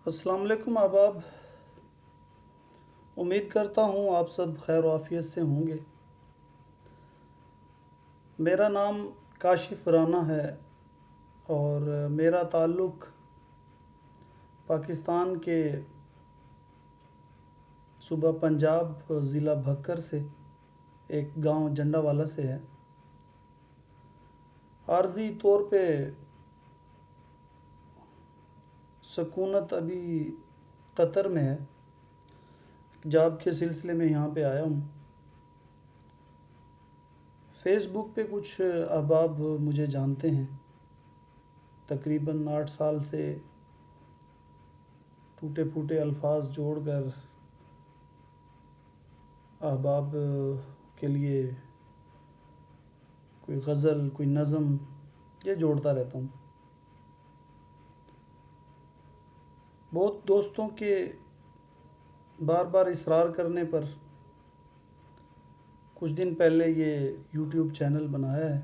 السلام علیکم احباب، امید کرتا ہوں آپ سب خیر و عافیت سے ہوں گے۔ میرا نام کاشف رانا ہے اور میرا تعلق پاکستان کے صوبہ پنجاب ضلع بھکر سے ایک گاؤں جنڈا والا سے ہے۔ عارضی طور پہ سکونت ابھی قطر میں ہے، جاب کے سلسلے میں یہاں پہ آیا ہوں۔ فیس بک پہ کچھ احباب مجھے جانتے ہیں، تقریباً 8 سال سے ٹوٹے پھوٹے الفاظ جوڑ کر احباب کے لیے کوئی غزل، کوئی نظم یہ جوڑتا رہتا ہوں۔ بہت دوستوں کے بار بار اصرار کرنے پر کچھ دن پہلے یہ یوٹیوب چینل بنایا ہے۔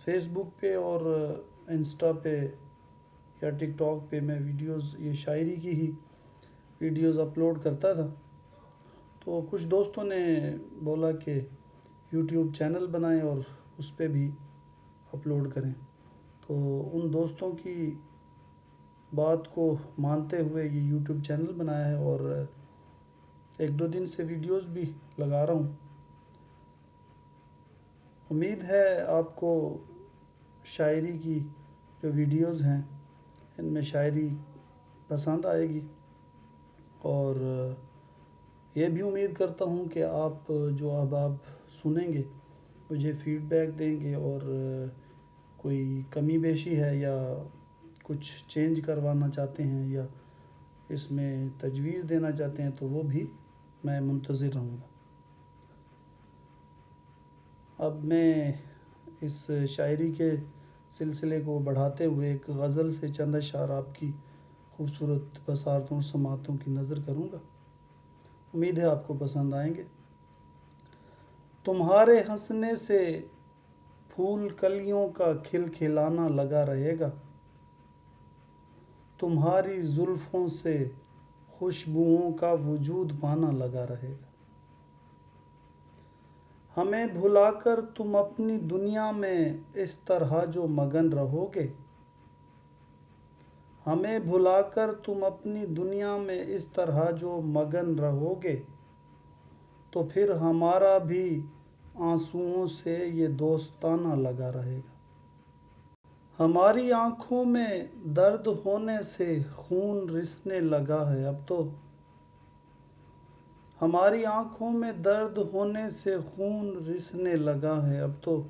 فیس بک پہ اور انسٹا پہ یا ٹک ٹاک پہ میں ویڈیوز، یہ شاعری کی ہی ویڈیوز اپلوڈ کرتا تھا، تو کچھ دوستوں نے بولا کہ یوٹیوب چینل بنائیں اور اس پہ بھی اپلوڈ کریں، تو ان دوستوں کی بات کو مانتے ہوئے یہ یوٹیوب چینل بنایا ہے اور 1-2 دن سے ویڈیوز بھی لگا رہا ہوں۔ امید ہے آپ کو شاعری کی جو ویڈیوز ہیں ان میں شاعری پسند آئے گی، اور یہ بھی امید کرتا ہوں کہ آپ جو احباب سنیں گے مجھے فیڈ بیک دیں گے، اور کوئی کمی بیشی ہے یا کچھ چینج کروانا چاہتے ہیں یا اس میں تجویز دینا چاہتے ہیں تو وہ بھی میں منتظر رہوں گا۔ اب میں اس شاعری کے سلسلے کو بڑھاتے ہوئے ایک غزل سے چند اشعار آپ کی خوبصورت بصارتوں اور سماعتوں کی نظر کروں گا، امید ہے آپ کو پسند آئیں گے۔ تمہارے ہنسنے سے پھول کلیوں کا کھل کھلانا لگا رہے گا، تمہاری زلفوں سے خوشبوؤں کا وجود پانا لگا رہے گا۔ ہمیں بھلا کر تم اپنی دنیا میں اس طرح جو مگن رہو گے، ہمیں بھلا کر تم اپنی دنیا میں اس طرح جو مگن رہو گے، تو پھر ہمارا بھی آنسوؤں سے یہ دوستانہ لگا رہے گا۔ ہماری آنکھوں میں درد ہونے سے خون رسنے لگا ہے اب تو، ہماری آنکھوں میں درد ہونے سے خون رسنے لگا ہے اب تو،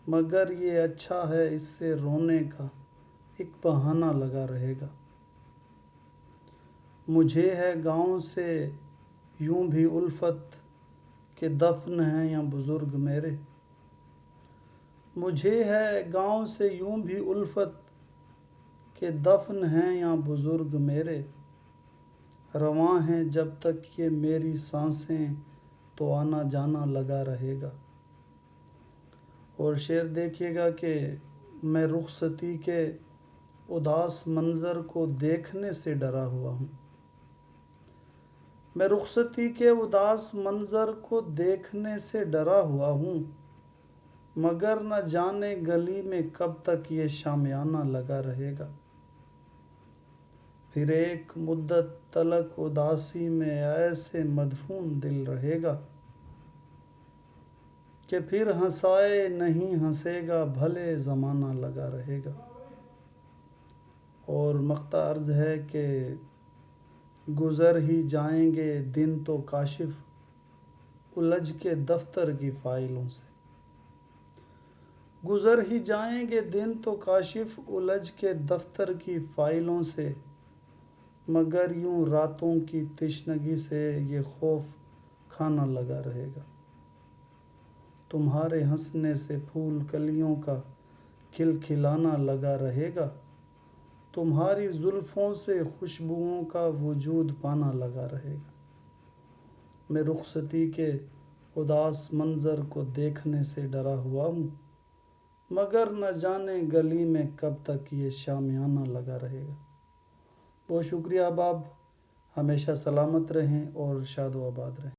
مگر یہ اچھا ہے اس سے رونے کا ایک بہانہ لگا رہے گا۔ مجھے ہے گاؤں سے یوں بھی الفت کہ دفن ہیں یا بزرگ میرے، مجھے ہے گاؤں سے یوں بھی الفت کہ دفن ہیں یا بزرگ میرے، رواں ہیں جب تک یہ میری سانسیں تو آنا جانا لگا رہے گا۔ اور شعر دیکھیے گا کہ میں رخصتی کے اداس منظر کو دیکھنے سے ڈرا ہوا ہوں، میں رخصتی کے اداس منظر کو دیکھنے سے ڈرا ہوا ہوں، مگر نہ جانے گلی میں کب تک یہ شامیانہ لگا رہے گا۔ پھر ایک مدت تلک اداسی میں ایسے مدفون دل رہے گا کہ پھر ہنسائے نہیں ہنسے گا بھلے زمانہ لگا رہے گا۔ اور مقطع عرض ہے کہ گزر ہی جائیں گے دن تو کاشف الجھ کے دفتر کی فائلوں سے، گزر ہی جائیں گے دن تو کاشف الجھ کے دفتر کی فائلوں سے، مگر یوں راتوں کی تشنگی سے یہ خوف کھانا لگا رہے گا۔ تمہارے ہنسنے سے پھول کلیوں کا کھل کھلانا لگا رہے گا، تمہاری زلفوں سے خوشبوؤں کا وجود پانا لگا رہے گا۔ میں رخصتی کے اداس منظر کو دیکھنے سے ڈرا ہوا ہوں، مگر نہ جانے گلی میں کب تک یہ شامیانہ لگا رہے گا۔ بہت شکریہ احباب، ہمیشہ سلامت رہیں اور شاد و آباد رہیں۔